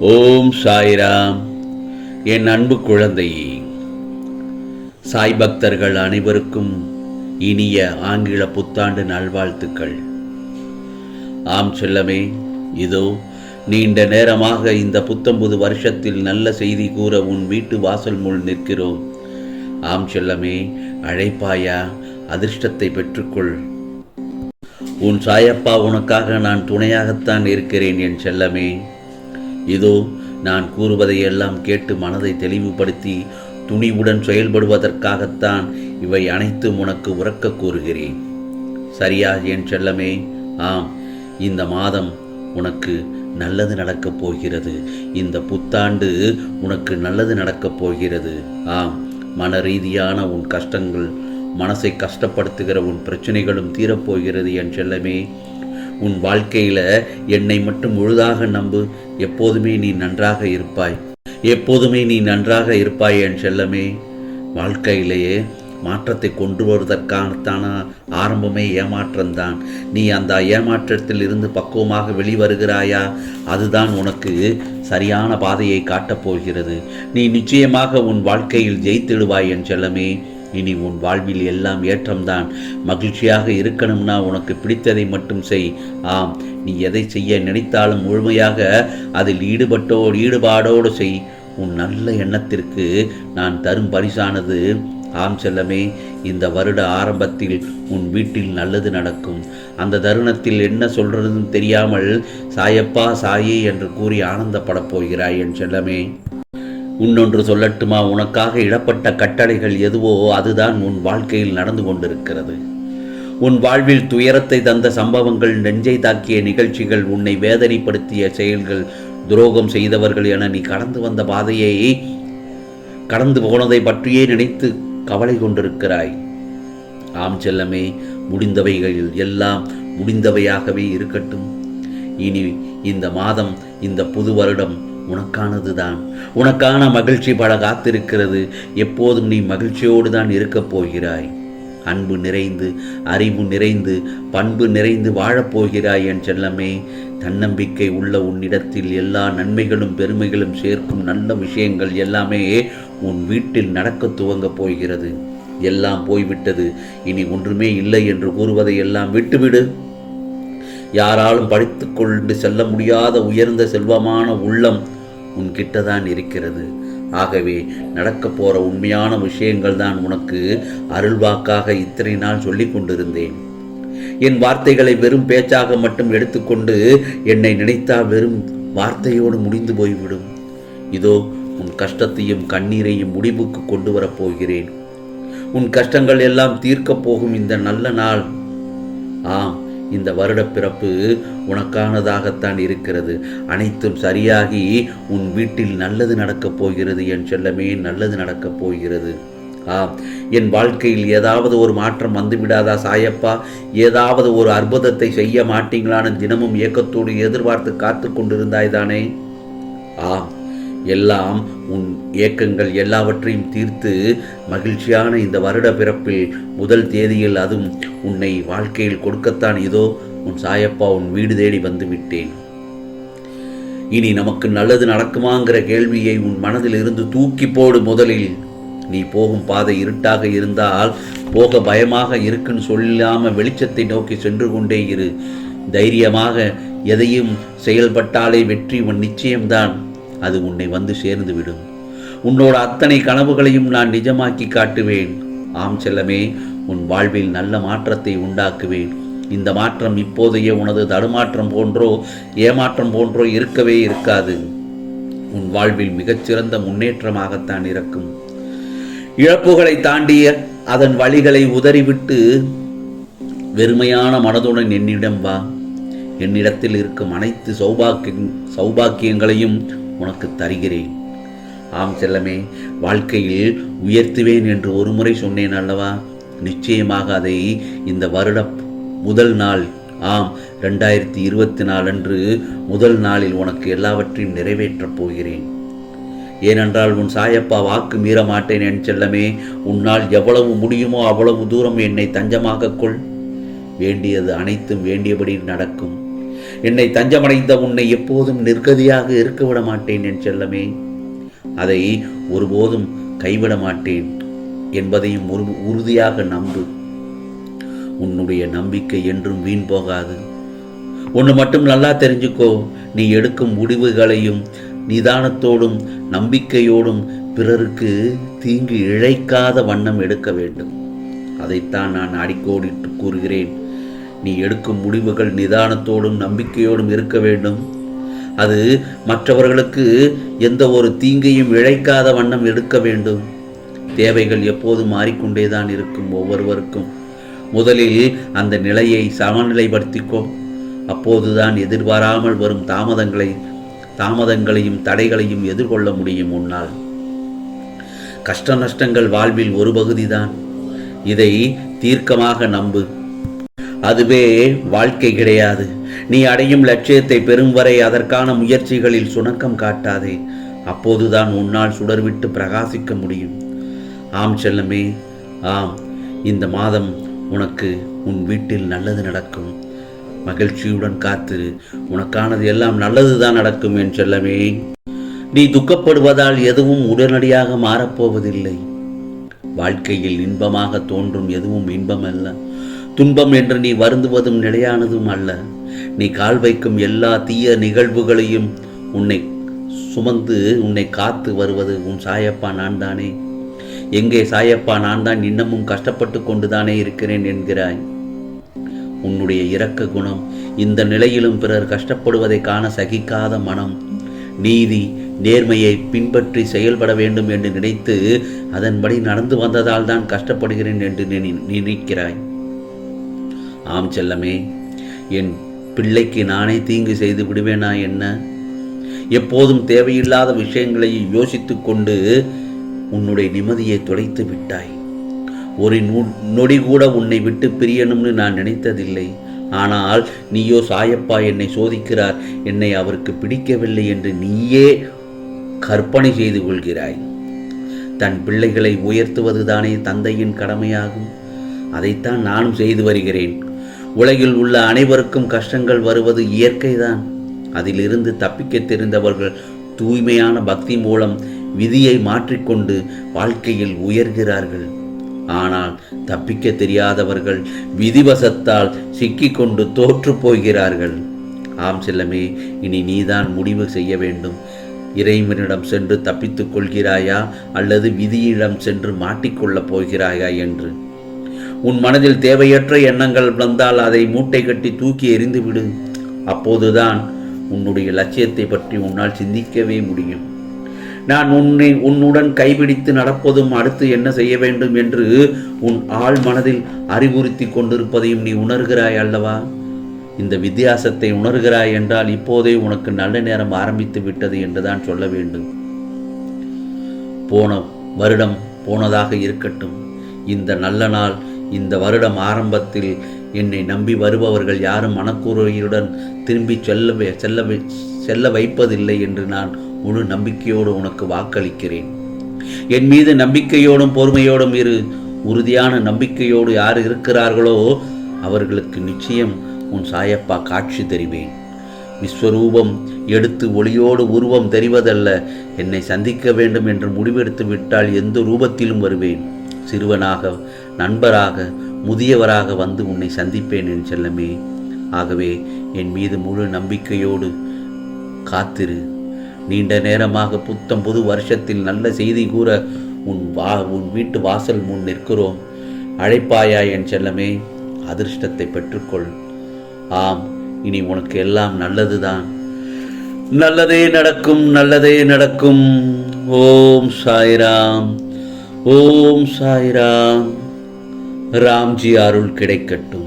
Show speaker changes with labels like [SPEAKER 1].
[SPEAKER 1] ஓம் சாய்ராம். என் அன்பு குழந்தையே, சாய் பக்தர்கள் அனைவருக்கும் இனிய ஆங்கில புத்தாண்டு நல்வாழ்த்துக்கள். ஆம் செல்லமே, இதோ நீண்ட நேரமாக இந்த புத்தம்புது வருஷத்தில் நல்ல செய்தி கூற உன் வீட்டு வாசல் முள் நிற்கிறோம். ஆம் செல்லமே, அழைப்பாயா? அதிர்ஷ்டத்தை பெற்றுக்கொள். உன் சாயப்பா உனக்காக நான் துணையாகத்தான் இருக்கிறேன் என் செல்லமே. இதோ நான் கூறுவதையெல்லாம் கேட்டு மனதை தெளிவுபடுத்தி துணிவுடன் செயல்படுவதற்காகத்தான் இவை அனைத்தும் உனக்கு உரக்க கூறுகிறேன். சரியா என் செல்லமே? ஆம், இந்த மாதம் உனக்கு நல்லது நடக்கப் போகிறது. இந்த புத்தாண்டு உனக்கு நல்லது நடக்கப் போகிறது. ஆம், மன ரீதியான உன் கஷ்டங்கள், மனசை கஷ்டப்படுத்துகிற உன் பிரச்சனைகளும் தீரப்போகிறது என் செல்லமே. உன் வாழ்க்கையில் என்னை மட்டும் முழுதாக நம்பு. எப்போதுமே நீ நன்றாக இருப்பாய். எப்போதுமே நீ நன்றாக இருப்பாய் என் செல்லமே. வாழ்க்கையிலேயே மாற்றத்தை கொண்டு வருவதற்கான ஆரம்பமே ஏமாற்றம்தான். நீ அந்த ஏமாற்றத்தில் இருந்து பக்குவமாக வெளிவருகிறாயா? அதுதான் உனக்கு சரியான பாதையை காட்டப் போகிறது. நீ நிச்சயமாக உன் வாழ்க்கையில் ஜெயித்திடுவாய் என் செல்லமே. இனி உன் வாழ்வில் எல்லாம் ஏற்றம்தான். மகிழ்ச்சியாக இருக்கணும்னா உனக்கு பிடித்ததை மட்டும் செய். ஆம், நீ எதை செய்ய நினைத்தாலும் முழுமையாக அதில் ஈடுபாடோடு செய். உன் நல்ல எண்ணத்திற்கு நான் தரும் பரிசானது. ஆம் செல்லமே, இந்த வருட ஆரம்பத்தில் உன் வீட்டில் நல்லது நடக்கும். அந்த தருணத்தில் என்ன சொல்றதுன்னு தெரியாமல் சாயப்பா சாயே என்று கூறி ஆனந்தப்படப் போகிறாய் என் செல்லமே. இன்னொன்று சொல்லட்டுமா? உனக்காக இடப்பட்ட கட்டளைகள் எதுவோ அதுதான் உன் வாழ்க்கையில் நடந்து கொண்டிருக்கிறது. உன் வாழ்வில் துயரத்தை தந்த சம்பவங்கள், நெஞ்சை தாக்கிய நிகழ்ச்சிகள், உன்னை வேதனைப்படுத்திய செயல்கள், துரோகம் செய்தவர்கள் என நீ கடந்து வந்த பாதையை, கடந்து போனதை பற்றியே நினைத்து கவலை கொண்டிருக்கிறாய். ஆம் செல்லமே, முடிந்தவைகள் எல்லாம் முடிந்தவையாகவே இருக்கட்டும். இனி இந்த மாதம், இந்த புது வருடம் உனக்கானதுதான். உனக்கான மகிழ்ச்சி பல காத்திருக்கிறது. எப்போதும் நீ மகிழ்ச்சியோடு தான் இருக்கப் போகிறாய். அன்பு நிறைந்து, அறிவு நிறைந்து, பண்பு நிறைந்து வாழப்போகிறாய் என் செல்லமே. தன்னம்பிக்கை உள்ள உன்னிடத்தில் எல்லா நன்மைகளும் பெருமைகளும் சேர்க்கும் நல்ல விஷயங்கள் எல்லாமே உன் வீட்டில் நடக்க துவங்கப் போகிறது. எல்லாம் போய்விட்டது, இனி ஒன்றுமே இல்லை என்று கூறுவதை எல்லாம் விட்டுவிடு. யாராலும் படித்து கொண்டு செல்ல முடியாத உயர்ந்த செல்வமான உள்ளம் உன்கிட்டதான் இருக்கிறது. ஆகவே நடக்கப் போற உண்மையான விஷயங்கள் தான் உனக்கு அருள்வாக்காக இத்தனை நாள் சொல்லிக் கொண்டிருந்தேன். என் வார்த்தைகளை வெறும் பேச்சாக மட்டும் எடுத்துக்கொண்டு என்னை நினைத்தால் வெறும் வார்த்தையோடு முடிந்து போய்விடும். இதோ உன் கஷ்டத்தையும் கண்ணீரையும் முடிவுக்கு கொண்டு வரப்போகிறேன். உன் கஷ்டங்கள் எல்லாம் தீர்க்கப் போகும் இந்த நல்ல நாள். ஆம், இந்த வருட பிறப்பு உனக்கானதாகத்தான் இருக்கிறது. அனைத்தும் சரியாகி உன் வீட்டில் நல்லது நடக்கப் போகிறது என் செல்லமே, நல்லது நடக்கப் போகிறது. ஆம், என் வாழ்க்கையில் ஏதாவது ஒரு மாற்றம் வந்துவிடாதா சாயப்பா? ஏதாவது ஒரு அற்புதத்தை செய்ய மாட்டீங்களான்னு தினமும் ஏக்கத்தோடு எதிர்பார்த்து காத்து கொண்டிருந்தாய்தானே? ஆம், எல்லாம் உன் ஏக்கங்கள் எல்லாவற்றையும் தீர்த்து மகிழ்ச்சியான இந்த வருட பிறப்பில் முதல் தேதியில் அதுவும் உன்னை வாழ்க்கையில் கொடுக்கத்தான் இதோ உன் சாயப்பா உன் வீடு தேடி வந்து விட்டேன். இனி நமக்கு நல்லது நடக்குமாங்கிற கேள்வியை உன் மனதில் இருந்து தூக்கி போடு. முதலில் நீ போகும் பாதை இருட்டாக இருந்தால் போக பயமாக இருக்குன்னு சொல்லாம வெளிச்சத்தை நோக்கி சென்று கொண்டே இரு. தைரியமாக எதையும் செயல்பட்டாலே வெற்றி உன் நிச்சயம்தான். அது உன்னை வந்து சேர்ந்து விடும். உன்னோட அத்தனை கனவுகளையும் நான் நிஜமாக்கி காட்டுவேன். ஆம் செல்லமே, உன் வாழ்வில் நல்ல மாற்றத்தை உண்டாக்குவேன். இந்த மாற்றம் இப்போதைய உனது தடுமாற்றம் போன்றோ ஏமாற்றம் போன்றோ இருக்கவே இருக்காது. உன் வாழ்வில் மிகச்சிறந்த முன்னேற்றமாகத்தான் இருக்கும். இழப்புகளை தாண்டிய அதன் வழிகளை உதறிவிட்டு வெறுமையான மனதுடன் என்னிடம் வா. என்னிடத்தில் இருக்கும் அனைத்து சௌபாக்கியங்களையும் உனக்கு தருகிறேன். ஆம் செல்லமே, வாழ்க்கையில் உயர்த்துவேன் என்று ஒரு முறை சொன்னேன் அல்லவா? நிச்சயமாக அதை இந்த வருட முதல் நாள், ஆம் 2024 அன்று முதல் நாளில் உனக்கு எல்லாவற்றையும் நிறைவேற்றப் போகிறேன். ஏனென்றால் உன் சாயப்பா வாக்கு மீற மாட்டேன் என் செல்லமே. உன்னால் எவ்வளவு முடியுமோ அவ்வளவு தூரம் என்னை தஞ்சமாக கொள். வேண்டியது அனைத்தும் வேண்டியபடி நடக்கும். என்னை தஞ்சமடைந்த உன்னை எப்போதும் நிர்கதியாக இருக்க விட மாட்டேன் என் செல்லமே. அதை ஒருபோதும் கைவிட மாட்டேன் என்பதையும் உறுதியாக நம்பு. உன்னுடைய நம்பிக்கை என்றும் வீண் போகாது. ஒன்று மட்டும் நல்லா தெரிஞ்சுக்கோ, நீ எடுக்கும் முடிவுகளையும் நிதானத்தோடும் நம்பிக்கையோடும் பிறருக்கு தீங்கு இழைக்காத வண்ணம் எடுக்க வேண்டும். அதைத்தான் நான் அடிக்கோடிட்டு கூறுகிறேன். நீ எடுக்கும் முடிவுகள் நிதானத்தோடும் நம்பிக்கையோடும் இருக்க வேண்டும். அது மற்றவர்களுக்கு எந்த ஒரு தீங்கையும் இழைக்காத வண்ணம் எடுக்க வேண்டும். தேவைகள் எப்போதும் மாறிக்கொண்டேதான் இருக்கும் ஒவ்வொருவருக்கும். முதலில் அந்த நிலையை சமநிலைப்படுத்திக்கோ. அப்போதுதான் எதிர்பாராமல் வரும் தாமதங்களையும் தடைகளையும் எதிர்கொள்ள முடியும் உன்னால். கஷ்ட நஷ்டங்கள் வாழ்வில் ஒரு பகுதிதான். இதை தீர்க்கமாக நம்பு. அதுவே வாழ்க்கை கிடையாது. நீ அடையும் லட்சியத்தை பெறும் வரை அதற்கான முயற்சிகளில் சுணக்கம் காட்டாதே. அப்போதுதான் உன்னால் சுடர்விட்டு பிரகாசிக்க முடியும். ஆம் செல்லமே, ஆம், இந்த மாதம் உனக்கு உன் வீட்டில் நல்லது நடக்கும். மகிழ்ச்சியுடன் காத்திரு. உனக்கானது எல்லாம் நல்லதுதான் நடக்கும் என் செல்லமே. நீ துக்கப்படுவதால் எதுவும் உடனடியாக மாறப்போவதில்லை. வாழ்க்கையில் இன்பமாக தோன்றும் எதுவும் இன்பம் அல்ல. துன்பம் என்று நீ வருந்துவதும் நிலையானதும் அல்ல. நீ கால் வைக்கும் எல்லா தீய நிகழ்வுகளையும் உன்னை சுமந்து உன்னை காத்து வருவது உன் சாயப்பா நான் தானே. எங்கே சாயப்பா, நான் தான் இன்னமும் கஷ்டப்பட்டு கொண்டுதானே இருக்கிறேன் என்கிறாய். உன்னுடைய இரக்க குணம், இந்த நிலையிலும் பிறர் கஷ்டப்படுவதை காண சகிக்காத மனம், நீதி நேர்மையை பின்பற்றி செயல்பட வேண்டும் என்று நினைத்து அதன்படி நடந்து வந்ததால் தான் கஷ்டப்படுகிறேன் என்று நினைக்கிறாய். ஆம் செல்லமே, என் பிள்ளைக்கு நானே தீங்கு செய்து விடுவேனா என்ன? எப்போதும் தேவையில்லாத விஷயங்களை யோசித்து கொண்டு உன்னுடைய நிம்மதியை தொலைத்து விட்டாய். ஒரு நொடி கூட உன்னை விட்டு பிரியணும்னு நான் நினைத்ததில்லை. ஆனால் நீயோ சாயப்பா என்னை சோதிக்கிறார், என்னை அவருக்கு பிடிக்கவில்லை என்று நீயே கற்பனை செய்து கொள்கிறாய். தன் பிள்ளைகளை உயர்த்துவதுதானே தந்தையின் கடமையாகும். அதைத்தான் நானும் செய்து வருகிறேன். உலகில் உள்ள அனைவருக்கும் கஷ்டங்கள் வருவது இயற்கைதான். அதிலிருந்து தப்பிக்க தெரிந்தவர்கள் தூய்மையான பக்தி மூலம் விதியை மாற்றிக்கொண்டு வாழ்க்கையில் உயர்கிறார்கள். ஆனால் தப்பிக்க தெரியாதவர்கள் விதிவசத்தால் சிக்கிக்கொண்டு தோற்று போகிறார்கள். ஆம் செல்லமே, இனி நீதான் முடிவு செய்ய வேண்டும். இறைவனிடம் சென்று தப்பித்துக் கொள்கிறாயா அல்லது விதியிடம் சென்று மாட்டிக்கொள்ளப் போகிறாயா என்று. உன் மனதில் தேவையற்ற எண்ணங்கள் வந்தால் அதை மூட்டை கட்டி தூக்கி எறிந்துவிடு. அப்போதுதான் உன்னுடைய லட்சியத்தை பற்றி உன்னால் சிந்திக்கவே முடியும். நான் உன்னுடன் கைபிடித்து நடப்பதும் அடுத்து என்ன செய்ய வேண்டும் என்று உன் ஆழ் மனதில் அறிவுறுத்தி கொண்டிருப்பதையும் நீ உணர்கிறாய் அல்லவா? இந்த வித்தியாசத்தை உணர்கிறாய் என்றால் இப்போதே உனக்கு நல்ல நேரம் ஆரம்பித்து விட்டது என்றுதான் சொல்ல வேண்டும். போன வருடம் போனதாக இருக்கட்டும். இந்த நல்ல நாள், இந்த வருடம் ஆரம்பத்தில் என்னை நம்பி வருபவர்கள் யாரும் மனக்குறையுடன் திரும்பி செல்ல வைப்பதில்லை என்று நான் முழு நம்பிக்கையோடு உனக்கு வாக்களிக்கிறேன். என் மீது நம்பிக்கையோடும் பொறுமையோடும் இரு. உறுதியான நம்பிக்கையோடு யார் இருக்கிறார்களோ அவர்களுக்கு நிச்சயம் உன் சாயப்பா காட்சி தெரிவேன். விஸ்வரூபம் எடுத்து ஒளியோடு உருவம் தெரிவதல்ல. என்னை சந்திக்க வேண்டும் என்று முடிவெடுத்து விட்டால் எந்த ரூபத்திலும் வருவேன். சிறுவனாக, நண்பராக, முதியவராக வந்து உன்னை சந்திப்பேன் என் செல்லமே. ஆகவே என் மீது முழு நம்பிக்கையோடு காத்திரு. நீண்ட நேரமாக புத்தம் புது வருஷத்தில் நல்ல செய்தி கூற உன் வீட்டு வாசல் முன் நிற்கிறோம். அழைப்பாயா என் செல்லமே? அதிர்ஷ்டத்தை பெற்றுக்கொள். ஆம், இனி உனக்கு எல்லாம் நல்லதுதான். நல்லதே நடக்கும், நல்லதே நடக்கும். ஓம் சாய்ராம், ஓம் சாய்ராம். ராம்ஜி அருள் கிடைக்கட்டும்.